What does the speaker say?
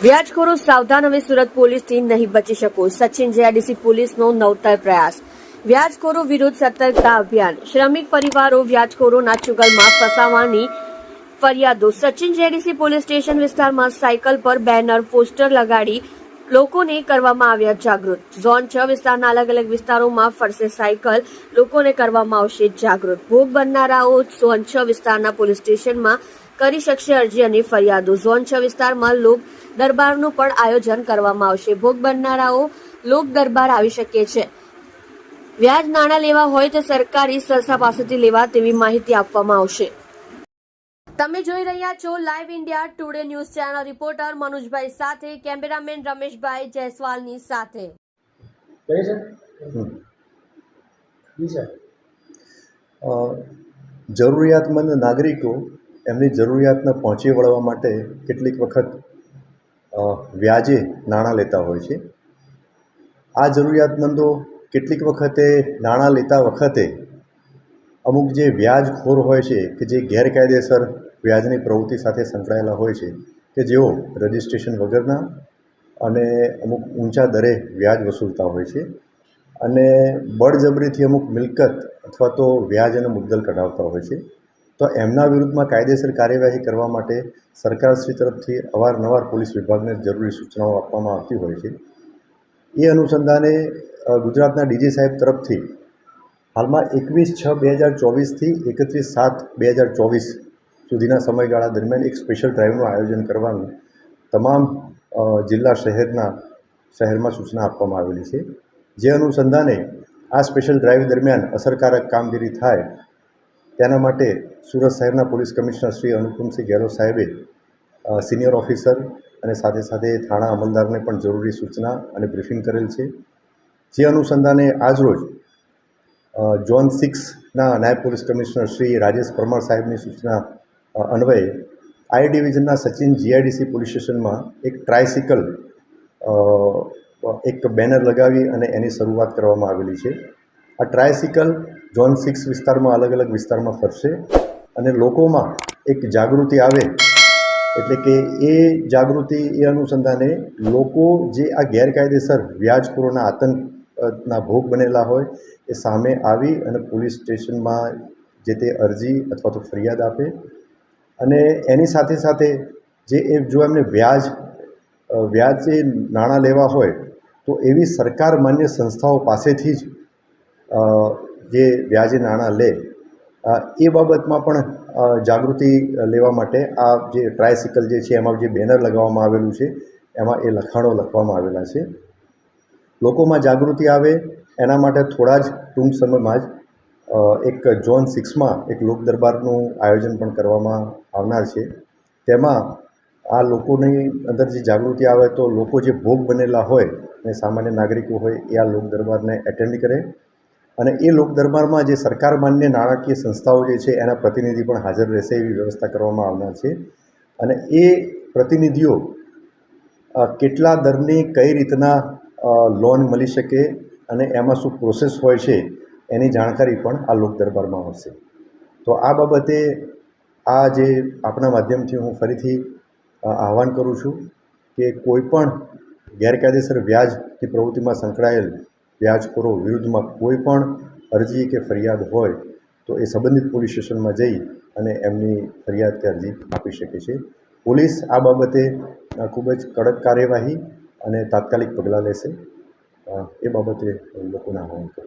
વ્યાજખોરો સાવધાન, હવે સુરત પોલીસથી નહીં બચી શકો. સચિન જેઆઈડીસી પોલીસનો નવતર પ્રયાસ. વ્યાજખોરો વિરુદ્ધ સતર્કતા અભિયાન. શ્રમિક પરિવારો વ્યાજખોરોના ચુંગલમાં ફસાવાની ફરિયાદો. સચિન જેઆઈડીસી પોલીસ સ્ટેશન વિસ્તારમાં સાયકલ પર બેનર, પોસ્ટર લગાડી લોકોને કરવામાં આવ્યા જાગૃત. ઝોન 6 વિસ્તારના અલગ અલગ વિસ્તારોમાં ફરશે સાયકલ, લોકોને કરવામાં આવશે જાગૃત. ભોગ બનનારાઓ ઝોન 6 વિસ્તારના પોલીસ સ્ટેશનમાં કરી શકશે અરજી અને ફરિયાદો. ઝોન 6 વિસ્તારમાં લોક દરબારનું પણ આયોજન કરવામાં આવશે. ભોગ બનનારાઓ લોક દરબાર આવી શકે છે. વ્યાજ નાણાં લેવા હોય તો સરકારી સંસ્થા પાસેથી લેવા તેવી માહિતી આપવામાં આવશે. તમે જોઈ રહ્યા છો live India Today news channel. Reporter મનોજભાઈ સાથે, કેમેરામેન રમેશભાઈ જયસ્વાલની સાથે. જરૂરિયાતમંદ નાગરિકો એમની જરૂરિયાતને પહોંચી વળવા માટે કેટલીક વખત વ્યાજે નાણાં લેતા હોય છે. આ જરૂરિયાતમંદો કેટલીક વખતે નાણાં લેતા વખતે અમુક જે વ્યાજખોર હોય છે કે જે ગેરકાયદેસર વ્યાજની પ્રવૃત્તિ સાથે સંકળાયેલા હોય છે કે જેઓ રજિસ્ટ્રેશન વગરના અને અમુક ઊંચા દરે વ્યાજ વસૂલતા હોય છે અને બળજબરીથી અમુક મિલકત અથવા તો વ્યાજ અને મુદ્દલ કઢાવતા હોય છે. તો એમના વિરુદ્ધમાં કાયદેસર કાર્યવાહી કરવા માટે સરકારશ્રી તરફથી અવારનવાર પોલીસ વિભાગને જરૂરી સૂચનાઓ આપવામાં આવતી હોય છે. એ અનુસંધાને ગુજરાતના ડીજી સાહેબ તરફથી હાલમાં 21/6/2024થી 31/7/2024 સુધીના સમયગાળા દરમિયાન એક સ્પેશિયલ ડ્રાઈવનું આયોજન કરવાનું તમામ જિલ્લા શહેરમાં સૂચના આપવામાં આવેલી છે. જે અનુસંધાને આ સ્પેશિયલ ડ્રાઈવ દરમિયાન અસરકારક કામગીરી થાય તેના માટે સુરત શહેરના પોલીસ કમિશનર શ્રી અનુપમસિંહ ગેહલોત સાહેબે સિનિયર ઓફિસર અને સાથે સાથે થાણા અમલદારને પણ જરૂરી સૂચના અને બ્રીફિંગ કરેલ છે. જે અનુસંધાને આજરોજ ઝોન 6ના નાયબ પોલીસ કમિશનર શ્રી રાજેશ પરમાર સાહેબની સૂચના અન્વયે આઈ ડિવિઝનના સચિન જીઆઈડીસી પોલીસ સ્ટેશનમાં એક ટ્રાયસિકલ એક બેનર લગાવી અને એની શરૂઆત કરવામાં આવેલી છે. આ ટ્રાયસિકલ ઝોન 6 વિસ્તારમાં અલગ અલગ વિસ્તારમાં ફરશે અને લોકોમાં એક જાગૃતિ આવે, એટલે કે એ જાગૃતિ એ અનુસંધાને લોકો જે આ ગેરકાયદેસર વ્યાજખોરોના આતંકના ભોગ બનેલા હોય એ સામે આવી અને પોલીસ સ્ટેશનમાં જે તે અરજી અથવા તો ફરિયાદ આપે અને એની સાથે સાથે જો એમને વ્યાજે નાણાં લેવા હોય તો એવી સરકાર માન્ય સંસ્થાઓ પાસેથી જ જે વ્યાજે નાણાં લે એ બાબતમાં પણ જાગૃતિ લેવા માટે આ જે ટ્રાયસિકલ જે છે એમાં જે બેનર લગાવવામાં આવેલું છે એમાં એ લખાણો લખવામાં આવેલા છે. લોકોમાં જાગૃતિ આવે એના માટે થોડા જ ટૂંક સમયમાં જ એક ઝોન 6માં એક લોક દરબારનું આયોજન પણ કરવામાં આવનાર છે. તેમાં આ લોકોની અંદર જે જાગૃતિ આવે તો લોકો જે ભોગ બનેલા હોય અને સામાન્ય નાગરિકો હોય એ આ લોક દરબારને એટેન્ડ કરે અને એ લોક દરબારમાં જે સરકાર માન્ય નાણાકીય સંસ્થાઓ જે છે એના પ્રતિનિધિ પણ હાજર રહેશે એવી વ્યવસ્થા કરવામાં આવનાર છે. અને એ પ્રતિનિધિઓ કેટલા દરની કઈ રીતના લોન મળી શકે અને એમાં શું પ્રોસેસ હોય છે એની જાણકારી પણ આ લોક દરબારમાં આવશે. તો આ બાબતે આ જે આપણા માધ્યમથી હું ફરીથી આહવાન કરું છું કે કોઈ પણ ગેરકાયદેસર વ્યાજની પ્રવૃત્તિમાં સંકળાયેલ વ્યાજખોરો વિરુદ્ધમાં કોઈ પણ અરજી કે ફરિયાદ હોય તો એ સંબંધિત પોલીસ સ્ટેશનમાં જઈ અને એમની ફરિયાદ કે અરજી આપી શકે છે. પોલીસ આ બાબતે ખૂબ જ કડક કાર્યવાહી અને તાત્કાલિક પગલાં લેશે એ બાબતે લોકોને આહવાન કરું છું.